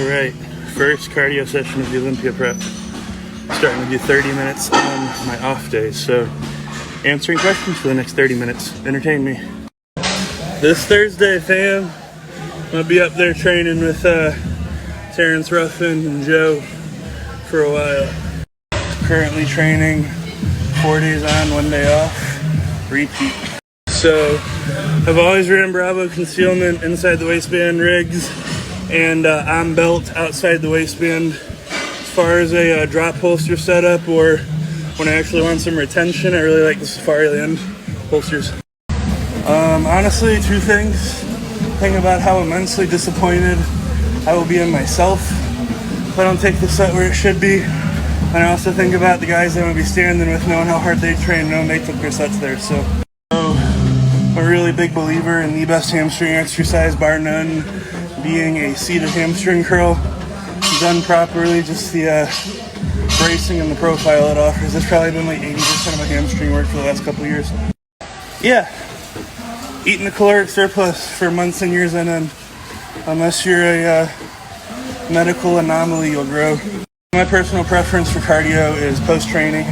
Alright, first cardio session of the Olympia prep. Starting to do 30 minutes on my off days, so answering questions for the next 30 minutes. Entertain me. This Thursday, fam, I'm gonna be up there training with Terrence Ruffin and Joe for a while. Currently training 4 days on, 1 day off, repeat. So I've always ran Bravo concealment inside the waistband rigs and on belt outside the waistband. As far as a drop holster setup, or when I actually want some retention, I really like the Safariland holsters. Honestly, two things. Think about how immensely disappointed I will be in myself if I don't take the set where it should be. And I also think about the guys I'm going to be standing with, knowing how hard they train, knowing they took their sets there. So I'm a really big believer in the best hamstring exercise, bar none, being a seated hamstring curl. Done properly, just the bracing and the profile it offers. It's probably been like 80% of my hamstring work for the last couple of years. Yeah, eating the caloric surplus for months and years on end. Unless you're a medical anomaly, you'll grow. My personal preference for cardio is post-training.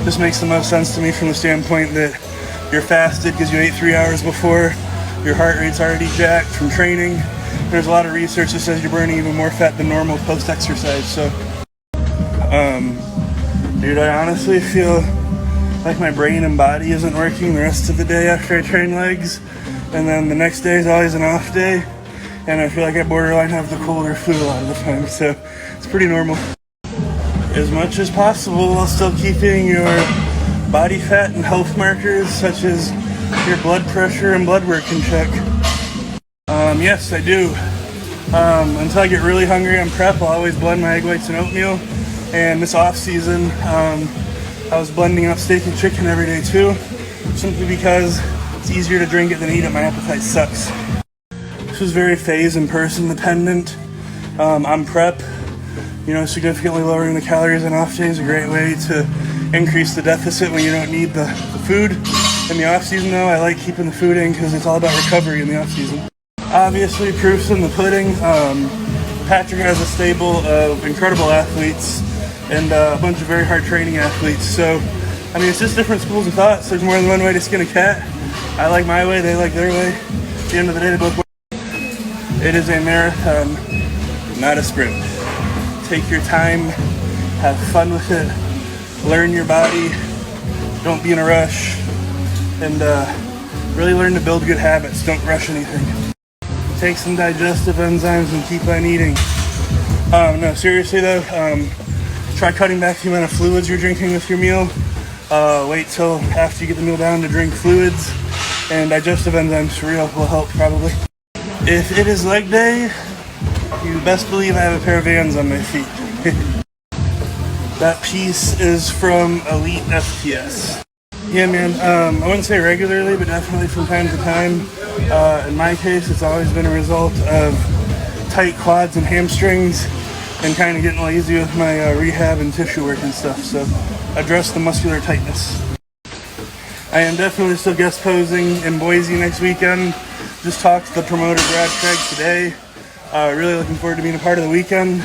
This makes the most sense to me from the standpoint that you're fasted because you ate 3 hours before. Your heart rate's already jacked from training. There's a lot of research that says you're burning even more fat than normal post-exercise. So, dude, I honestly feel like my brain and body isn't working the rest of the day after I train legs. And then the next day is always an off day. And I feel like I borderline have the cold or flu a lot of the time. So it's pretty normal. As much as possible while still keeping your body fat and health markers such as your blood pressure and blood work in check. Yes, I do. Until I get really hungry on prep, I'll always blend my egg whites and oatmeal. And this off season, I was blending up steak and chicken every day too, simply because it's easier to drink it than eat it. My appetite sucks. This was very phase and person dependent. On prep, significantly lowering the calories on off days is a great way to increase the deficit when you don't need the food. In the off season though, I like keeping the food in because it's all about recovery in the off season. Obviously, proof's in the pudding. Patrick has a stable of incredible athletes and a bunch of very hard training athletes. So, it's just different schools of thought. So there's more than one way to skin a cat. I like my way, they like their way. At the end of the day, they both work. It is a marathon, not a sprint. Take your time, have fun with it, learn your body, don't be in a rush, and really learn to build good habits. Don't rush anything. Take some digestive enzymes and keep on eating. No, seriously though, try cutting back the amount of fluids you're drinking with your meal. Wait till after you get the meal down to drink fluids, and digestive enzymes for real will help probably. If it is leg day, you best believe I have a pair of Vans on my feet. That piece is from Elite FTS. Yeah, man, I wouldn't say regularly, but definitely from time to time. In my case, it's always been a result of tight quads and hamstrings and kind of getting lazy with my rehab and tissue work and stuff. So address the muscular tightness. I am definitely still guest posing in Boise next weekend. Just talked to the promoter, Brad Craig, today. Really looking forward to being a part of the weekend.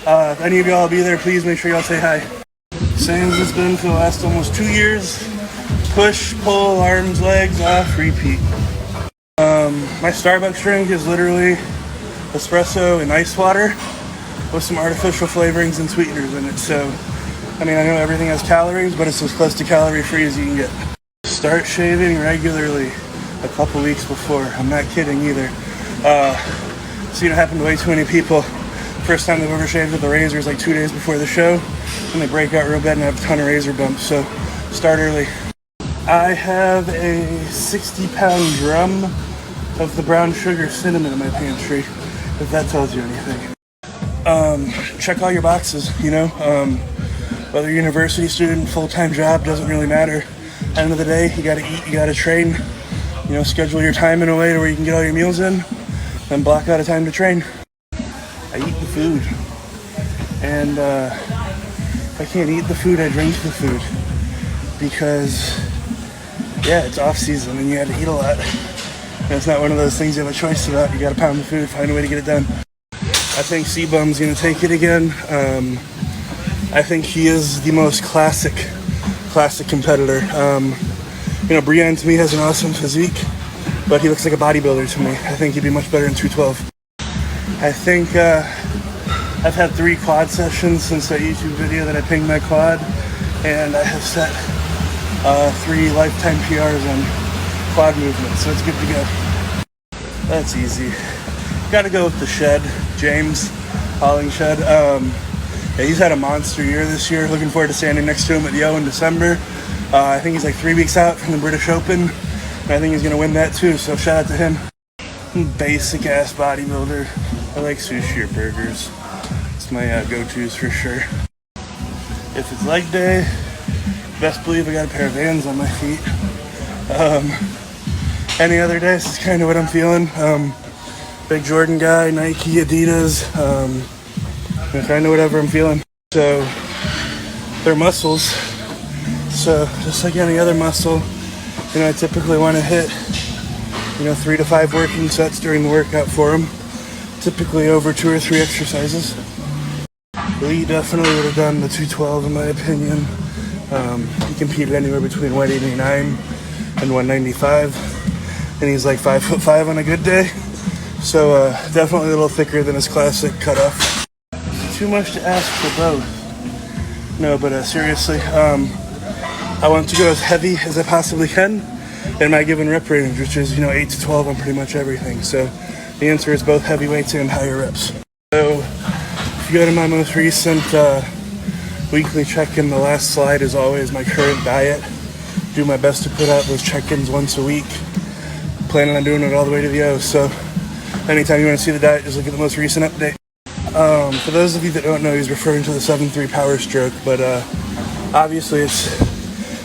If any of y'all will be there, please make sure y'all say hi. Same as it's been for the last almost 2 years. Push, pull, arms, legs, off, repeat. My Starbucks drink is literally espresso and ice water with some artificial flavorings and sweeteners in it. So, I know everything has calories, but it's as close to calorie-free as you can get. Start shaving regularly a couple weeks before. I'm not kidding either. Seen it happen to way too many people. First time they've ever shaved with a razor is like 2 days before the show, and they break out real bad and have a ton of razor bumps. So, start early. I have a 60-pound drum of the brown sugar cinnamon in my pantry, if that tells you anything. Check all your boxes, whether you're a university student, full-time job, doesn't really matter. At the end of the day, you gotta eat, you gotta train. Schedule your time in a way to where you can get all your meals in, then block out a time to train. I eat the food, and if I can't eat the food, I drink the food, because it's off season and you had to eat a lot. And it's not one of those things you have a choice about. You gotta pound the food, find a way to get it done. I think C-Bum's going to take it again. I think he is the most classic competitor. Brian to me has an awesome physique, but he looks like a bodybuilder to me. I think he'd be much better in 212. I think I've had 3 quad sessions since that YouTube video that I pinged my quad, and I have set 3 lifetime PRs on quad movements, so it's good to go. That's easy. Got to go with the shed, James Hauling Shed. He's had a monster year this year. Looking forward to standing next to him at the O in December. I think he's like 3 weeks out from the British Open, and I think he's going to win that too, so shout out to him. Basic ass bodybuilder. I like sushi or burgers. It's my go-tos for sure. If it's leg day, best believe I got a pair of Vans on my feet. Any other day, this is kind of what I'm feeling. Big Jordan guy, Nike, Adidas, kind of whatever I'm feeling. So they're muscles. So just like any other muscle, I typically want to hit 3 to 5 working sets during the workout for them. Typically over 2 or 3 exercises. Lee definitely would have done the 212 in my opinion. He competed anywhere between 189 and 195, and he's like 5'5" on a good day. So definitely a little thicker than his classic cutoff. Too much to ask for both. No, but seriously, I want to go as heavy as I possibly can in my given rep range, which is 8 to 12 on pretty much everything. So the answer is both heavyweights and higher reps. So if you go to my most recent weekly check-in, the last slide is always my current diet. Do my best to put out those check-ins once a week. Planning on doing it all the way to the O. So anytime you want to see the diet, just look at the most recent update. For those of you that don't know, he's referring to the 7.3 Power Stroke, but obviously it's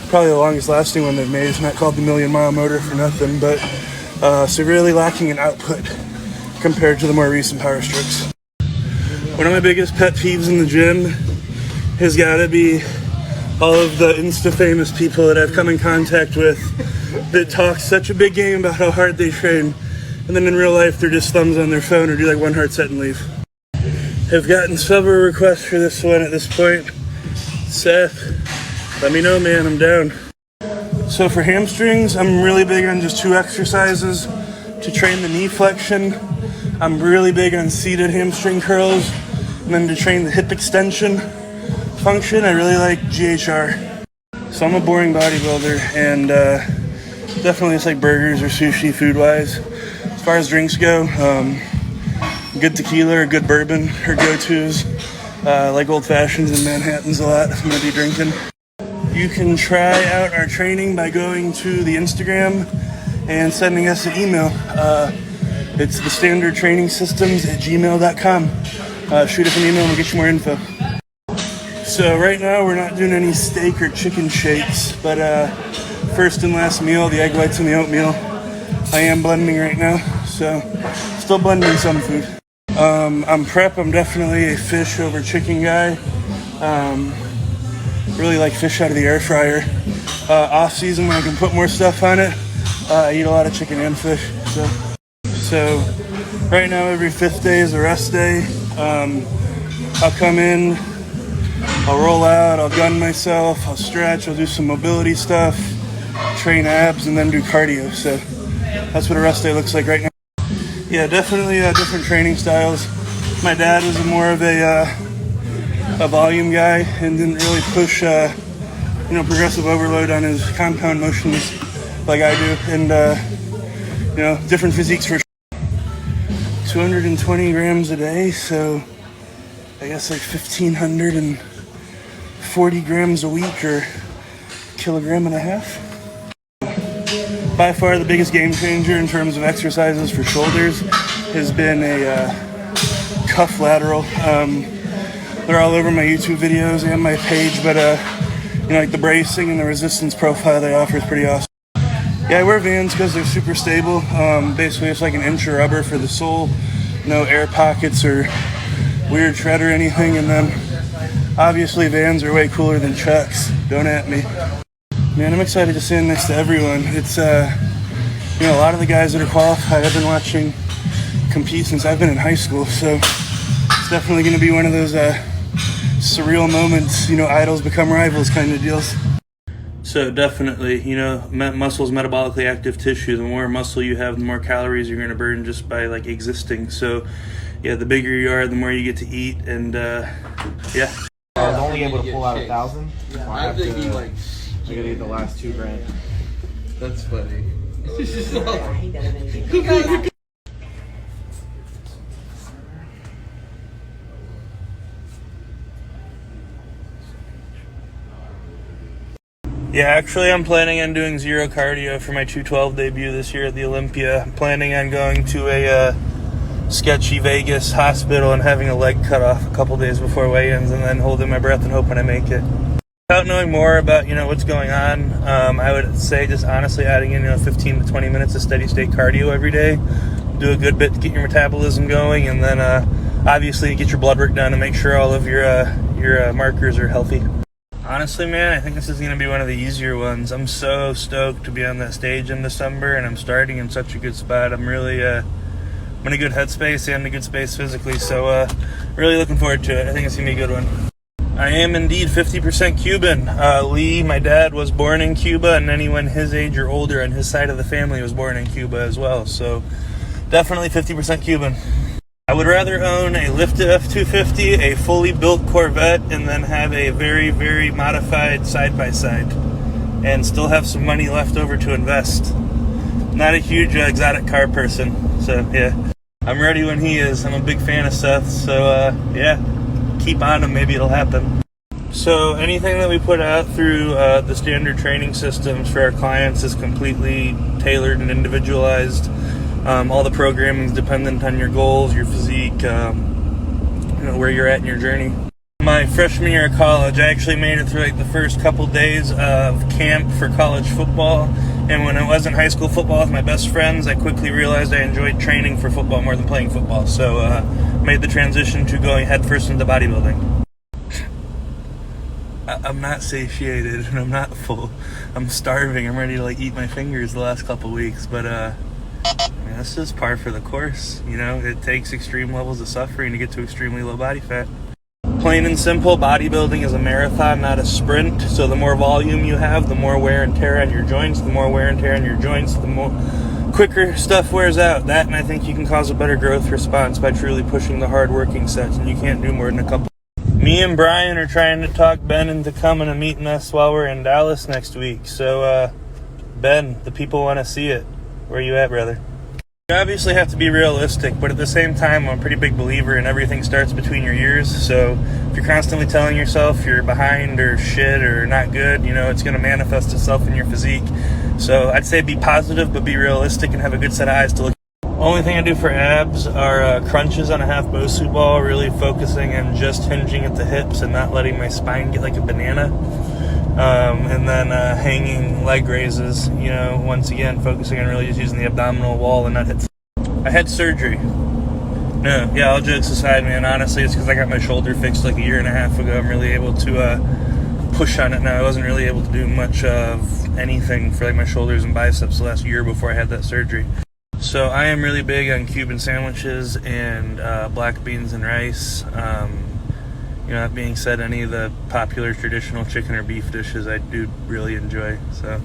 probably the longest lasting one they've made. It's not called the Million Mile Motor for nothing, but severely lacking in output compared to the more recent Power Strokes. One of my biggest pet peeves in the gym has got to be all of the Insta-famous people that I've come in contact with that talk such a big game about how hard they train, and then in real life they're just thumbs on their phone or do like 1 hard set and leave. I've gotten several requests for this one at this point. Seth, let me know, man, I'm down. So for hamstrings, I'm really big on just 2 exercises to train the knee flexion. I'm really big on seated hamstring curls, and then to train the hip extension function, I really like GHR. So I'm a boring bodybuilder, and definitely it's like burgers or sushi food-wise. As far as drinks go, good tequila or good bourbon are go-tos. Like old fashions and Manhattans a lot if I'm going to be drinking. You can try out our training by going to the Instagram and sending us an email. It's the standard training systems at gmail.com. Shoot us an email and we'll get you more info. So right now we're not doing any steak or chicken shakes, but first and last meal, the egg whites and the oatmeal. I am blending right now, so still blending some food. I'm prep, I'm definitely a fish over chicken guy. Really like fish out of the air fryer. Off season when I can put more stuff on it, I eat a lot of chicken and fish. So right now every 5th day is a rest day. I'll come in, I'll roll out, I'll gun myself, I'll stretch, I'll do some mobility stuff, train abs, and then do cardio. So that's what a rest day looks like right now. Yeah, definitely different training styles. My dad was more of a volume guy and didn't really push progressive overload on his compound motions like I do, and different physiques for sure. 220 grams a day, so I guess like 1,540 grams a week, or a kilogram and a half. By far the biggest game changer in terms of exercises for shoulders has been a cuff lateral. They're all over my YouTube videos and my page, but like the bracing and the resistance profile they offer is pretty awesome. Yeah, I wear Vans because they're super stable. Basically it's like an inch of rubber for the sole, no air pockets or weird tread or anything, and then obviously Vans are way cooler than Chucks. Don't at me. Man, I'm excited to stand next to everyone. It's a lot of the guys that are qualified I've been watching compete since I've been in high school, so It's definitely going to be one of those surreal moments, you know, idols become rivals kind of deals. So definitely, you know, muscle is metabolically active tissue. The more muscle you have, the more calories you're going to burn just by like existing. So yeah, the bigger you are, the more you get to eat, and yeah. I was only able to pull out 1,000. Yeah, I gotta get the last $2,000. That's funny. Yeah, actually I'm planning on doing zero cardio for my 212 debut this year at the Olympia. I'm planning on going to a sketchy Vegas hospital and having a leg cut off a couple days before weigh-ins, and then holding my breath and hoping I make it. Without knowing more about, you know, what's going on, I would say just honestly adding in, you know, 15 to 20 minutes of steady state cardio every day. Do a good bit to get your metabolism going, and then obviously get your blood work done and make sure all of your markers are healthy. Honestly, man, I think this is going to be one of the easier ones. I'm so stoked to be on that stage in December, and I'm starting in such a good spot. I'm really I'm in a good headspace and a good space physically, so really looking forward to it. I think it's going to be a good one. I am indeed 50% Cuban. Lee, my dad, was born in Cuba, and anyone his age or older on his side of the family was born in Cuba as well, so definitely 50% Cuban. I would rather own a lifted F-250, a fully built Corvette, and then have a very, very modified side-by-side, and still have some money left over to invest. Not a huge exotic car person, so yeah. I'm ready when he is. I'm a big fan of Seth, so yeah, keep on him, maybe it'll happen. So anything that we put out through the standard training systems for our clients is completely tailored and individualized. All the programming is dependent on your goals, your physique, you know, where you're at in your journey. My freshman year of college, I actually made it through like the first couple days of camp for college football. And when I was in high school football with my best friends, I quickly realized I enjoyed training for football more than playing football. So made the transition to going headfirst into bodybuilding. I'm not satiated and I'm not full. I'm starving. I'm ready to like eat my fingers the last couple weeks, but that's just par for the course. You know, it takes extreme levels of suffering to get to extremely low body fat. Plain and simple, bodybuilding is a marathon, not a sprint. So the more volume you have, the more wear and tear on your joints. The more wear and tear on your joints, the more quicker stuff wears out. That, and I think you can cause a better growth response by truly pushing the hard working sets, and you can't do more than a couple. Me and Brian are trying to talk Ben into coming and meeting us while we're in Dallas next week. So Ben, the people want to see it. Where you at, brother? You obviously have to be realistic, but at the same time, I'm a pretty big believer in everything starts between your ears. So if you're constantly telling yourself you're behind or shit or not good, you know, it's going to manifest itself in your physique. So I'd say be positive, but be realistic and have a good set of eyes to look. Only thing I do for abs are crunches on a half Bosu ball, really focusing on just hinging at the hips and not letting my spine get like a banana. And then hanging leg raises, you know, once again, focusing on really just using the abdominal wall and not hit. I had surgery. No, yeah, all jokes aside, man, honestly, it's because I got my shoulder fixed like a year and a half ago. I'm really able to push on it now. I wasn't really able to do much of anything for like my shoulders and biceps the last year before I had that surgery. So I am really big on Cuban sandwiches and black beans and rice. You know, that being said, any of the popular traditional chicken or beef dishes I do really enjoy, so.